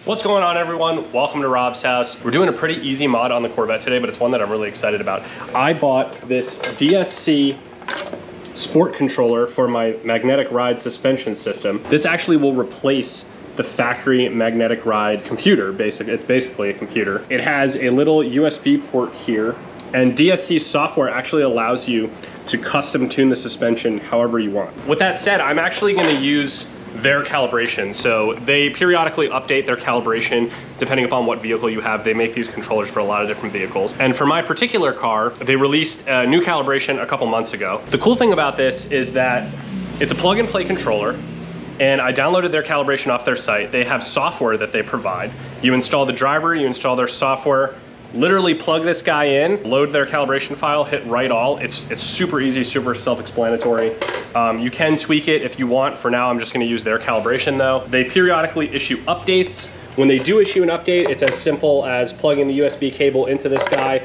What's going on, everyone? Welcome to Rob's house. We're doing a pretty easy mod on the Corvette today, but it's one that I'm really excited about. I bought this DSC Sport Controller for my magnetic ride suspension system. This actually will replace the factory magnetic ride computer. It's basically a computer. It has a little USB port here, and DSC software actually allows you to custom tune the suspension however you want. With that said, I'm actually going to use their calibration. So they periodically update their calibration depending upon what vehicle you have. They make these controllers for a lot of different vehicles. And for my particular car, they released a new calibration a couple months ago. The cool thing about this is that it's a plug and play controller, and I downloaded their calibration off their site. They have software that they provide. You install the driver, you install their software, literally plug this guy in, load their calibration file, hit write all. It's super easy, super self-explanatory. You can tweak it if you want. For now, I'm just gonna use their calibration though. They periodically issue updates. When they do issue an update, it's as simple as plugging the USB cable into this guy,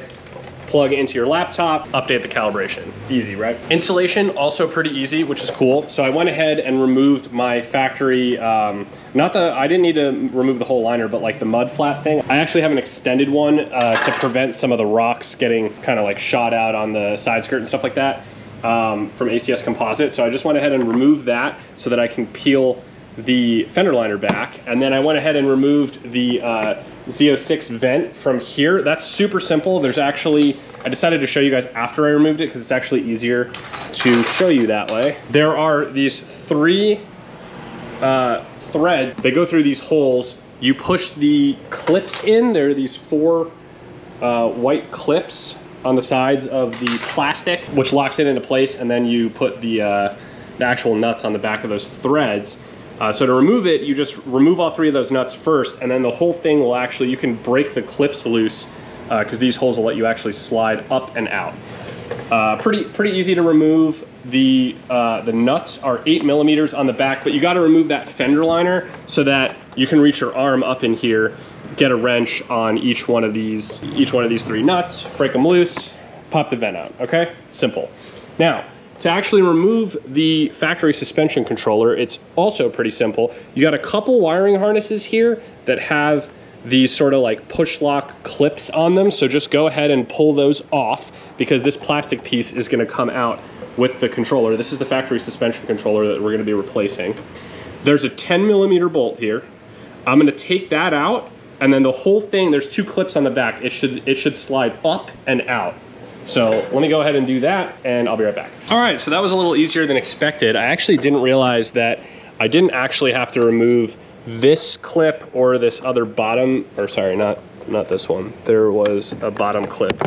plug it into your laptop, update the calibration. Easy, right? Installation, also pretty easy, which is cool. So I went ahead and removed my factory, I didn't need to remove the whole liner, but like the mud flap thing. I actually have an extended one to prevent some of the rocks getting kind of like shot out on the side skirt and stuff like that from ACS Composite. So I just went ahead and removed that so that I can peel the fender liner back. And then I went ahead and removed the Z06 vent from here. That's super simple. There's actually, I decided to show you guys after I removed it because it's actually easier to show you that way. There are these three threads. They go through these holes. You push the clips in. There are these four white clips on the sides of the plastic, which locks it into place, and then you put the actual nuts on the back of those threads. So to remove it, you just remove all three of those nuts first, and then the whole thing will actually, you can break the clips loose because these holes will let you actually slide up and out. Pretty easy to remove. The nuts are 8 millimeters on the back, but you got to remove that fender liner so that you can reach your arm up in here, get a wrench on each one of these three nuts, break them loose, pop the vent out. Okay, simple. Now, to actually remove the factory suspension controller, it's also pretty simple. You got a couple wiring harnesses here that have these sort of like push lock clips on them. So just go ahead and pull those off because this plastic piece is gonna come out with the controller. This is the factory suspension controller that we're gonna be replacing. There's a 10 millimeter bolt here. I'm gonna take that out, and then the whole thing, there's two clips on the back. It should slide up and out. So let me go ahead and do that, and I'll be right back. All right, so that was a little easier than expected. I actually didn't realize that I didn't actually have to remove this clip or this other bottom, or sorry, not this one. There was a bottom clip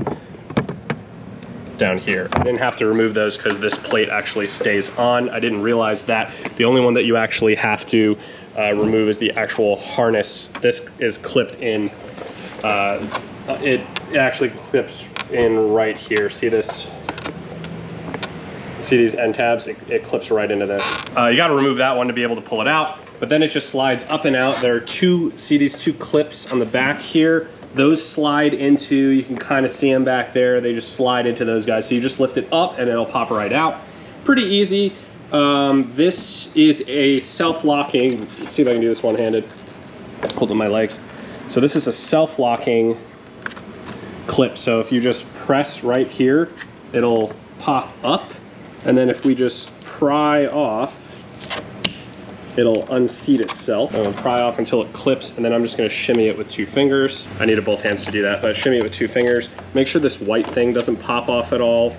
down here. I didn't have to remove those because this plate actually stays on. I didn't realize that. The only one that you actually have to remove is the actual harness. This is clipped in. It actually clips in right here. See this? See these end tabs? It clips right into this. You got to remove that one to be able to pull it out, but then it just slides up and out. There are see these two clips on the back here? Those slide into, you can kind of see them back there. They just slide into those guys. So you just lift it up and it'll pop right out. Pretty easy. This is a self-locking, let's see if I can do this one-handed. Hold on my legs. So this is a self-locking clip. So if you just press right here, it'll pop up. And then if we just pry off, it'll unseat itself. And it'll pry off until it clips, and then I'm just gonna shimmy it with 2 fingers. I needed both hands to do that, but shimmy it with 2 fingers. Make sure this white thing doesn't pop off at all.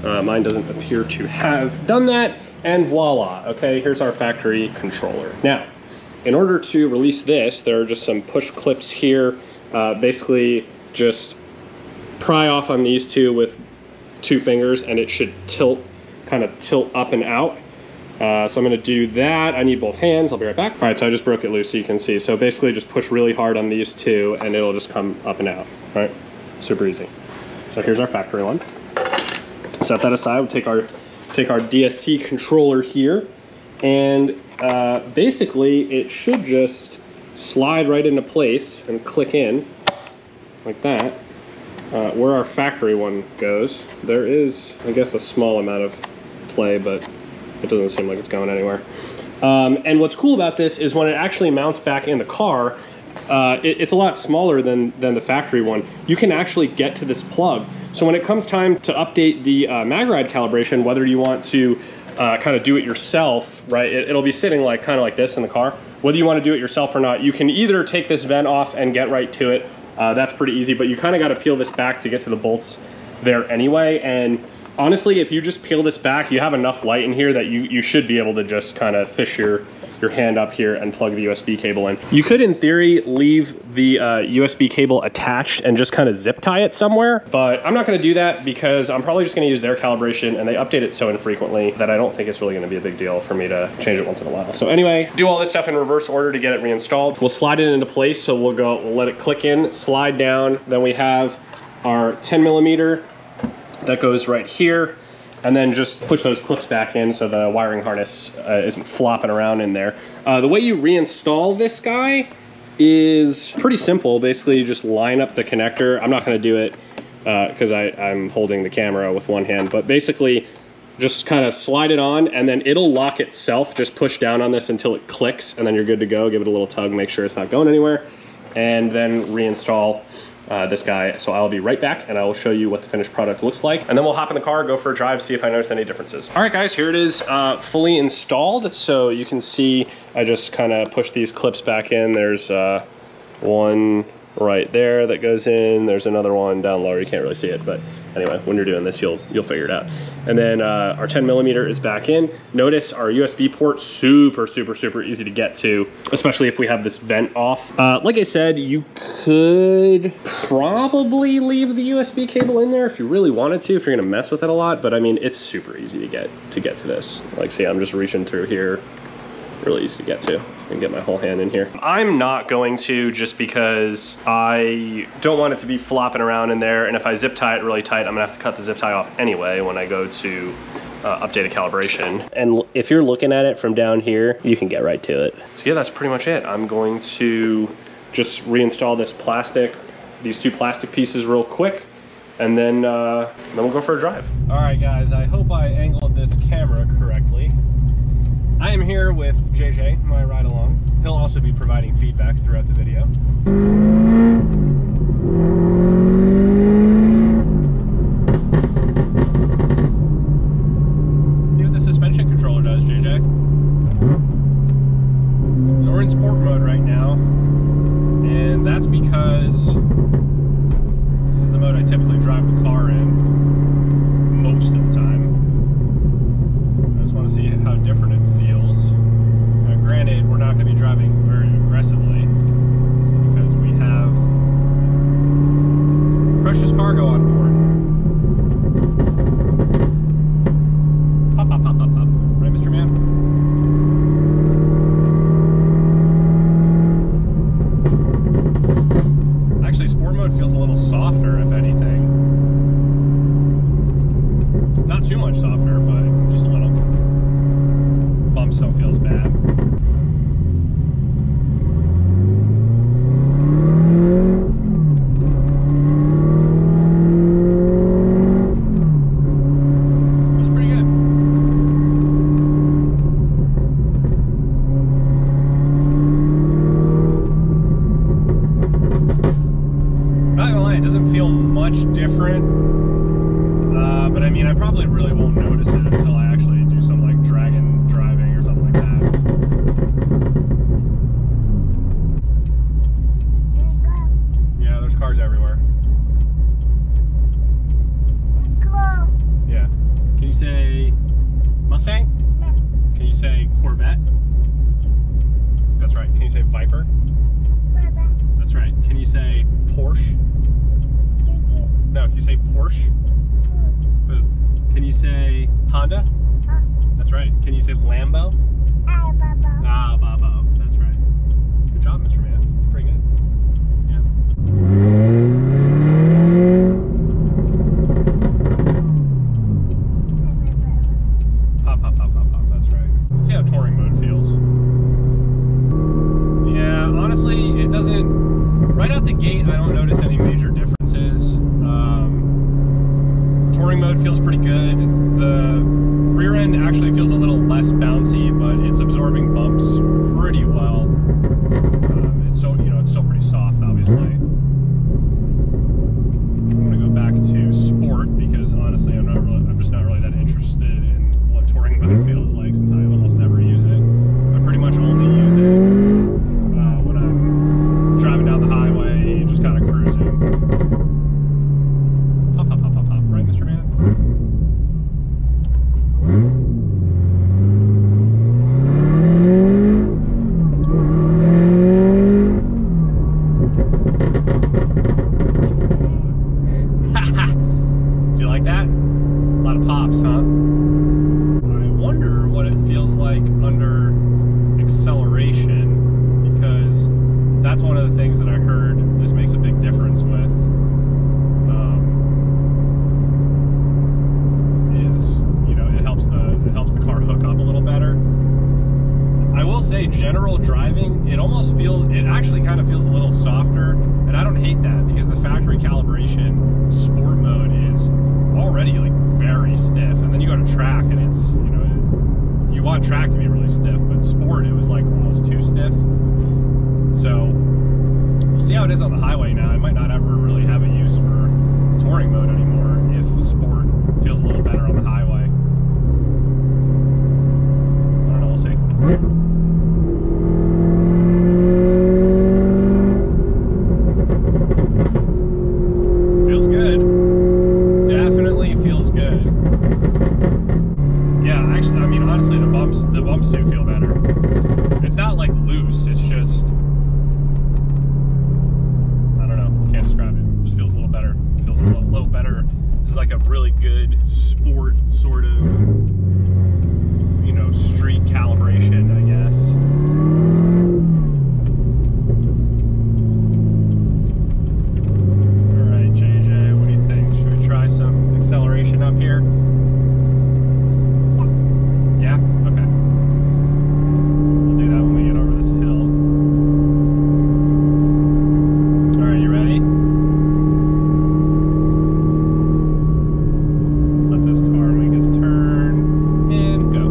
Mine doesn't appear to have done that, and voila, okay, here's our factory controller. Now, in order to release this, there are just some push clips here. Basically, just pry off on these two with 2 fingers, and it should kind of tilt up and out. So I'm gonna do that. I need both hands, I'll be right back. All right, so I just broke it loose so you can see. So basically just push really hard on these two and it'll just come up and out, right? Super easy. So here's our factory one. Set that aside, we'll take our DSC controller here, and basically it should just slide right into place and click in like that. Where our factory one goes, there is, I guess, a small amount of play, but it doesn't seem like it's going anywhere. And what's cool about this is when it actually mounts back in the car, it's a lot smaller than the factory one. You can actually get to this plug. So when it comes time to update the mag ride calibration, whether you want to kind of do it yourself, right? It'll be sitting like kind of like this in the car. Whether you want to do it yourself or not, you can either take this vent off and get right to it. That's pretty easy, but you kind of got to peel this back to get to the bolts there anyway. And honestly, if you just peel this back, you have enough light in here that you should be able to just kind of fish your hand up here and plug the USB cable in. You could, in theory, leave the USB cable attached and just kind of zip tie it somewhere, but I'm not going to do that because I'm probably just going to use their calibration, and they update it so infrequently that I don't think it's really going to be a big deal for me to change it once in a while. So anyway, do all this stuff in reverse order to get it reinstalled. We'll slide it into place, so we'll let it click in, slide down, then we have our 10mm that goes right here, and then just push those clips back in so the wiring harness isn't flopping around in there. The way you reinstall this guy is pretty simple. Basically, you just line up the connector. I'm not gonna do it because I'm holding the camera with one hand, but basically just kind of slide it on and then it'll lock itself. Just push down on this until it clicks and then you're good to go. Give it a little tug, make sure it's not going anywhere, and then reinstall this guy. So I'll be right back and I will show you what the finished product looks like, and then we'll hop in the car, go for a drive, see if I notice any differences. All right guys, here it is fully installed. So you can see I just kind of push these clips back in. There's one right there that goes in. There's another one down lower. You can't really see it, but anyway, when you're doing this, you'll figure it out. And then our 10mm is back in. Notice our USB port, super easy to get to, especially if we have this vent off. Like I said, you could probably leave the USB cable in there if you really wanted to, if you're gonna mess with it a lot, but I mean, it's super easy to get to this. Like, see, I'm just reaching through here. Really easy to get to and get my whole hand in here. I'm not going to, just because I don't want it to be flopping around in there, and if I zip tie it really tight, I'm gonna have to cut the zip tie off anyway when I go to update a calibration. And if you're looking at it from down here, you can get right to it. So yeah, that's pretty much it. I'm going to just reinstall these two plastic pieces real quick, and then we'll go for a drive. All right guys, I hope I angled this camera correctly. I am here with JJ, my ride along. He'll also be providing feedback throughout the video. Let's see what the suspension controller does, JJ. So we're in sport mode right now, and that's because this is the mode I typically drive the car in most of the time. I just want to see how different it feels. Now, granted, we're not going to be driving very aggressively because we have precious cargo on board. Pop, pop, pop, pop, pop. Right, Mr. Man? Actually, sport mode feels a little softer, if anything. Not too much softer, but just a little. Bump still feels bad. Feels pretty good. Not gonna lie, it doesn't feel much different, but I mean, I probably really won't notice it until I actually do some like dragon driving or something like that. Yeah, there's cars everywhere. Yeah. Can you say Mustang? Can you say Corvette? That's right. Can you say Viper? That's right. Can you say Porsche? No, can you say Porsche? Can you say Honda? That's right. Can you say Lambo? Ah, Babo. That's right. Good job, Mr. Man. That's pretty good. Yeah. Pop, pop, pop, pop, pop. That's right. Let's see how touring mode feels. Yeah, honestly, it doesn't... Right out the gate, I don't notice any major differences. Touring mode feels pretty good. The rear end actually feels a little less bouncy, but it's absorbing bumps pretty well. It's still, you know, soft, obviously. I'm gonna go back to sport because honestly, I'm just not really that interested in what touring mode feels like since I almost never use it. I pretty much only use it when I'm driving down the highway, just kind of cruising. Pop, pop, pop, pop, pop. Right, Mr. Man? Do you like that? A lot of pops, huh? I wonder what it feels like under acceleration, because that's one of the things that I heard this makes a big difference with. Is, you know, it helps the car hook up a little better. I will say, general driving, it actually kind of feels a little softer, and I don't hate that because the factory calibration sport mode is already like very stiff, and then you go to track and it's, you know, you want track to be really stiff, but sport, it was like almost too stiff. So we'll see how it is on the highway now. I might not ever really have a use for touring mode anymore if sport feels a little better on the highway. I don't know, we'll see. Feels good. Definitely feels good. Yeah, actually, I mean, honestly, the bumps do feel better. It's not like loose, it's just, I don't know, can't describe it. It just feels a little better. It feels a little better. This is like a really good sport sort of, you know, street calibration, I guess. All right, JJ, what do you think? Should we try some acceleration up here? Yeah? Okay. We'll do that when we get over this hill. All right, you ready? Let's let this car make its turn and go.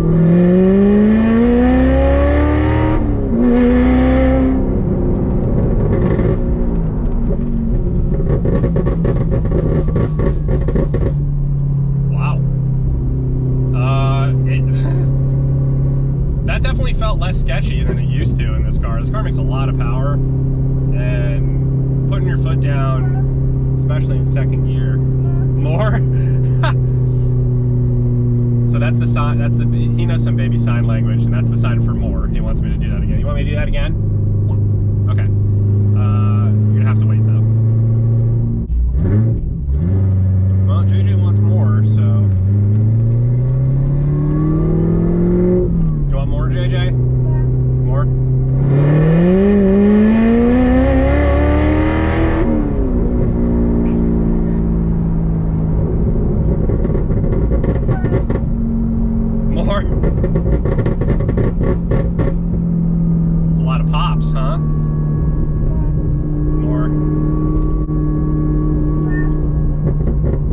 Wow. That definitely felt less sketchy than it used to in this car. This car makes a lot of power, and putting your foot down, especially in second gear, more. So that's the sign. He knows some baby sign language, and that's the sign for more. He wants me to do that again. You want me to do that again? Yeah. Okay. You're gonna have to wait though. Well, JJ wants more, so. You want more, JJ? Yeah. More? More? It's a lot of pops, huh? More?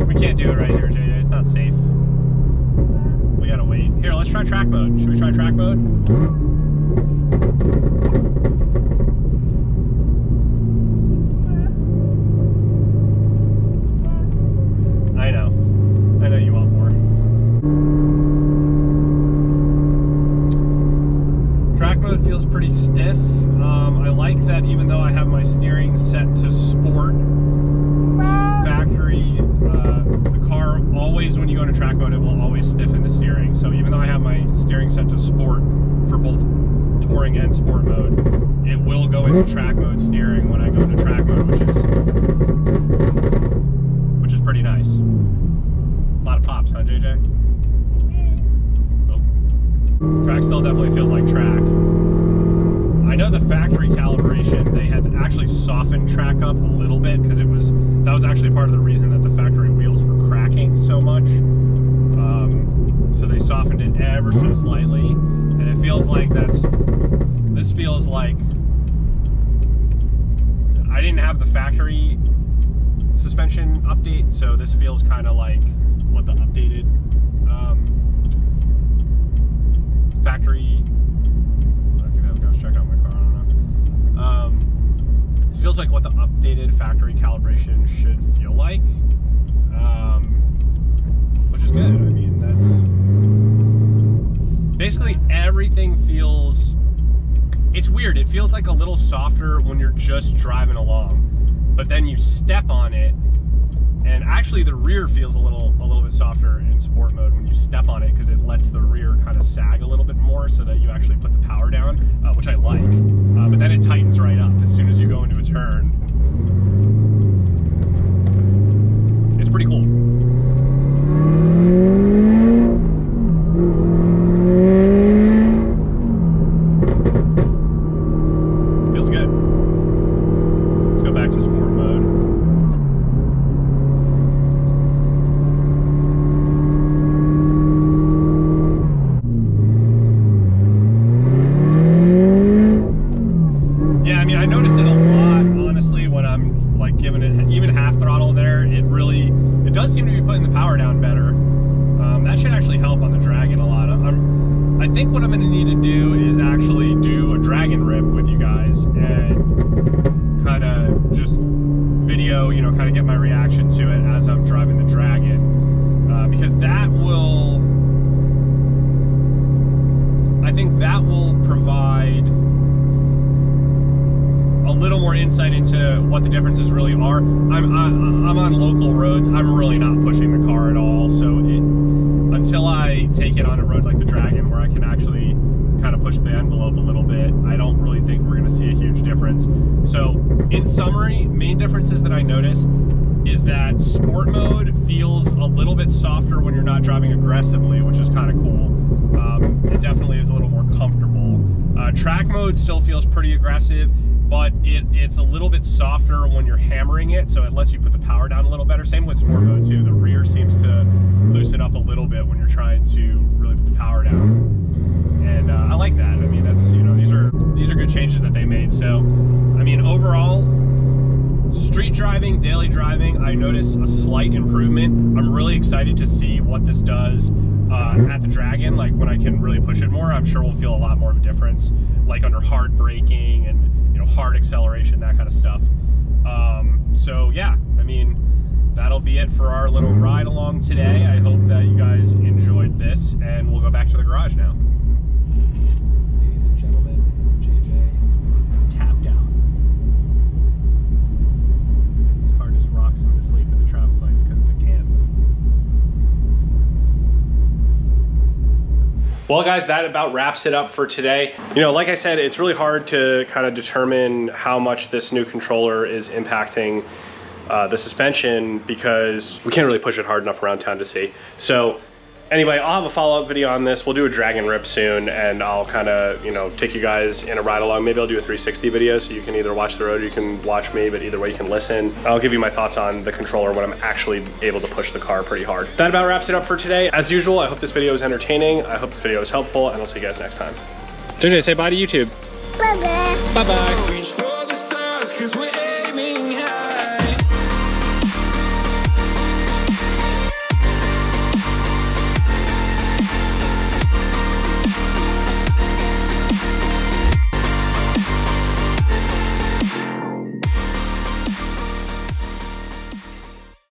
We can't do it right here, JJ. It's not safe. We gotta wait. Here, let's try track mode. Should we try track mode? I know you want more. Track mode feels pretty stiff. I like that even though I have my steering set to sport, factory, the car always, when you go into track mode, it will always stiffen the steering. So even though I have my steering set to sport for both touring and sport mode, it will go into track mode steering when I go into track mode, which is pretty nice. A lot of pops, huh, JJ? Oh. Track still definitely feels like track. I know the factory calibration, they had actually softened track up a little bit because that was actually part of the reason that the factory wheels were cracking so much. So they softened it ever so slightly, and it feels like this feels like I didn't have the factory suspension update, so this feels kind of like what the updated factory. I think that was check out my car. I don't know. This feels like what the updated factory calibration should feel like, which is good. I mean, that's basically everything feels, it's weird. It feels like a little softer when you're just driving along, but then you step on it, and actually the rear feels a little bit softer in sport mode when you step on it, because it lets the rear kind of sag a little bit more so that you actually put the power down, which I like. But then it tightens right up as soon as you go into a turn. It's pretty cool. Feels good. Let's go back to sport mode. Yeah, I mean, I notice it a lot, honestly, when I'm like giving it even half throttle there. It does seem to be putting the power down better. That should actually help on the Dragon a lot. I think what I'm going to need to do is actually do a Dragon rip with you guys and kind of just video, you know, kind of get my reaction to it as I'm driving the Dragon, because that will, I think that will provide a little more insight into what the differences really are. I'm on local roads. I'm really not pushing the car at all, so until I take it on a road like the Dragon where I can actually kind of push the envelope a little bit, I don't really think we're going to see a huge difference. So in summary, main differences that I notice is that sport mode feels a little bit softer when you're not driving aggressively, which is kind of cool. It definitely is a little more comfortable. Track mode still feels pretty aggressive, but it's a little bit softer when you're hammering it, so it lets you put the power down a little better. Same with sport mode too. The rear seems to loosen up a little bit when you're trying to really put the power down, and I like that. I mean, that's, you know, these are good changes that they made. So I mean, overall, street driving, daily driving, I notice a slight improvement. I'm really excited to see what this does at the Dragon. Like when I can really push it more, I'm sure we'll feel a lot more of a difference, like under hard braking and, you know, hard acceleration, that kind of stuff. So yeah, I mean, that'll be it for our little ride along today. I hope that you guys enjoyed this, and we'll go back to the garage now. Ladies and gentlemen, JJ is tapped out. This car just rocks him to sleep in the traffic lights because of the cam. Well guys, that about wraps it up for today. You know, like I said, it's really hard to kind of determine how much this new controller is impacting the suspension, because we can't really push it hard enough around town to see. So anyway, I'll have a follow-up video on this. We'll do a Dragon rip soon, and I'll kind of, you know, take you guys in a ride along. Maybe I'll do a 360 video, so you can either watch the road or you can watch me, but either way you can listen. I'll give you my thoughts on the controller when I'm actually able to push the car pretty hard. That about wraps it up for today. As usual, I hope this video was entertaining. I hope the video was helpful, and I'll see you guys next time. JJ, say bye to YouTube. Bye-bye. Bye-bye.